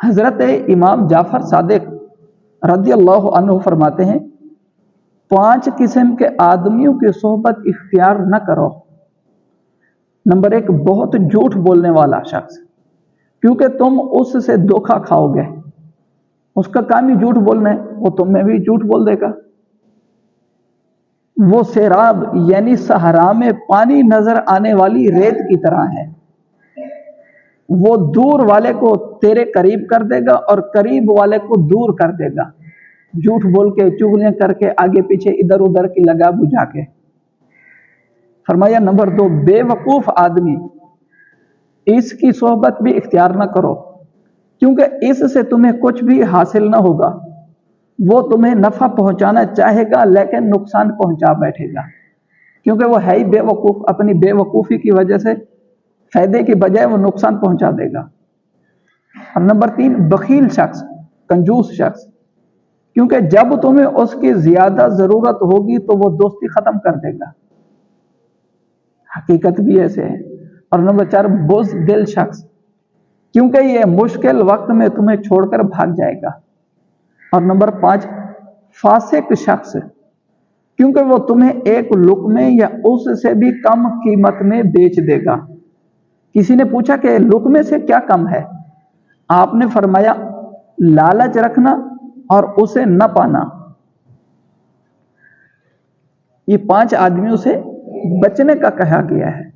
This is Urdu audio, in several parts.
حضرت امام جعفر صادق رضی اللہ عنہ فرماتے ہیں 5 قسم کے آدمیوں کی صحبت اختیار نہ کرو۔ نمبر 1، بہت جھوٹ بولنے والا شخص، کیونکہ تم اس سے دھوکا کھاؤ گے۔ اس کا کام ہی جھوٹ بولنا ہے، وہ تمہیں بھی جھوٹ بول دے گا۔ وہ سیراب یعنی صحرا میں پانی نظر آنے والی ریت کی طرح ہے، وہ دور والے کو تیرے قریب کر دے گا اور قریب والے کو دور کر دے گا، جھوٹ بول کے، چغلیاں کر کے، آگے پیچھے ادھر ادھر کی لگا بجھا کے۔ فرمایا نمبر 2، بے وقوف آدمی، اس کی صحبت بھی اختیار نہ کرو، کیونکہ اس سے تمہیں کچھ بھی حاصل نہ ہوگا۔ وہ تمہیں نفع پہنچانا چاہے گا لیکن نقصان پہنچا بیٹھے گا، کیونکہ وہ ہے ہی بے وقوف، اپنی بے وقوفی کی وجہ سے فائدے کی بجائے وہ نقصان پہنچا دے گا۔ اور نمبر 3، بخیل شخص، کنجوس شخص، کیونکہ جب تمہیں اس کی زیادہ ضرورت ہوگی تو وہ دوستی ختم کر دے گا، حقیقت بھی ایسے ہے۔ اور نمبر 4، بزدل شخص، کیونکہ یہ مشکل وقت میں تمہیں چھوڑ کر بھاگ جائے گا۔ اور نمبر 5، فاسق شخص، کیونکہ وہ تمہیں ایک لقمے یا اس سے بھی کم قیمت میں بیچ دے گا۔ کسی نے پوچھا کہ لقمے سے کیا کم ہے؟ آپ نے فرمایا لالچ رکھنا اور اسے نہ پانا۔ یہ 5 آدمیوں سے بچنے کا کہا گیا ہے۔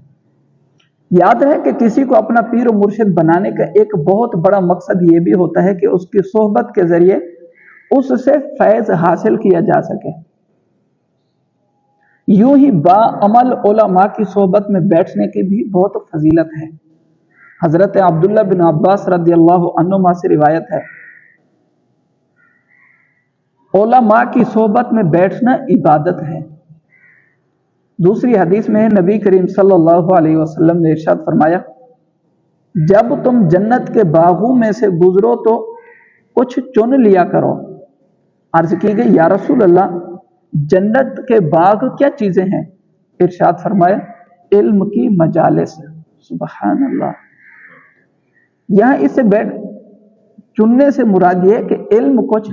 یاد ہے کہ کسی کو اپنا پیر و مرشد بنانے کا ایک بہت بڑا مقصد یہ بھی ہوتا ہے کہ اس کی صحبت کے ذریعے اس سے فیض حاصل کیا جا سکے۔ یوں ہی با عمل علماء کی صحبت میں بیٹھنے کی بھی بہت فضیلت ہے۔ حضرت عبداللہ بن عباس رضی اللہ عنہما سے روایت ہے، علماء کی صحبت میں بیٹھنا عبادت ہے۔ دوسری حدیث میں ہے، نبی کریم صلی اللہ علیہ وسلم نے ارشاد فرمایا، جب تم جنت کے باغوں میں سے گزرو تو کچھ چن لیا کرو۔ عرض کی گئی یا رسول اللہ، جنت کے باغ کیا چیزیں ہیں؟ ارشاد فرمایا علم کی مجالس۔ سبحان اللہ۔ یہاں اس سے چننے سے مراد یہ ہے کہ علم کچھ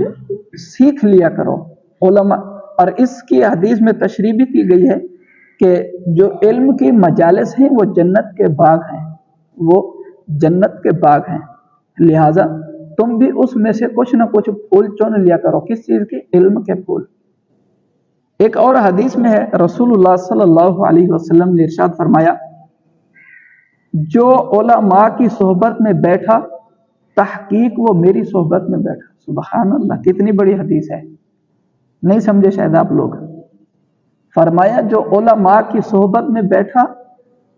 سیکھ لیا کرو علماء، اور اس کی حدیث میں تشریح بھی کی گئی ہے کہ جو علم کی مجالس ہیں وہ جنت کے باغ ہیں، وہ جنت کے باغ ہیں، لہٰذا تم بھی اس میں سے کچھ نہ کچھ پھول چن لیا کرو۔ کس چیز کے؟ علم کے پھول۔ ایک اور حدیث میں ہے، رسول اللہ صلی اللہ علیہ وسلم نے ارشاد فرمایا، جو علماء کی صحبت میں بیٹھا تحقیق وہ میری صحبت میں بیٹھا۔ سبحان اللہ، کتنی بڑی حدیث ہے، نہیں سمجھے شاید آپ لوگ۔ فرمایا جو علماء کی صحبت میں بیٹھا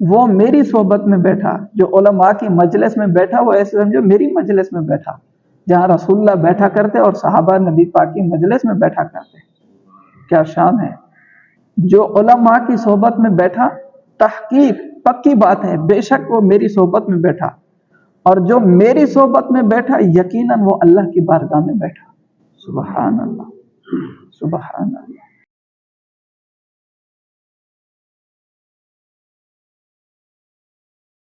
وہ میری صحبت میں بیٹھا، جو علماء کی مجلس میں بیٹھا وہ ایسے سمجھو میری مجلس میں بیٹھا، جہاں رسول اللہ بیٹھا کرتے اور صحابہ نبی پاک کی مجلس میں بیٹھا کرتے۔ کیا شان ہے۔ جو علماء کی صحبت میں بیٹھا تحقیق پکی بات ہے، بے شک وہ میری صحبت میں بیٹھا، اور جو میری صحبت میں بیٹھا یقیناً وہ اللہ کی بارگاہ میں بیٹھا۔ سبحان اللہ، سبحان اللہ۔